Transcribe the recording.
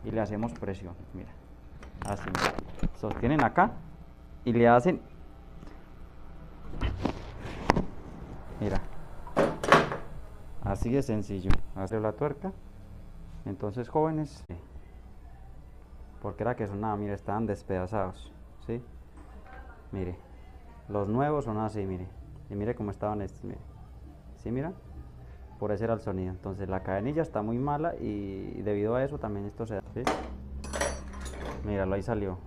y le hacemos presión, mira, así, sostienen acá y le hacen, mira, así de sencillo, hacer la tuerca. Entonces, jóvenes, porque era que sonaba, mire, estaban despedazados, ¿sí? Mire, los nuevos son así, mire, y mire cómo estaban estos, mire, ¿sí mira? Por ese era el sonido. Entonces la cadenilla está muy mala y debido a eso también esto se da, ¿sí? Míralo, ahí salió.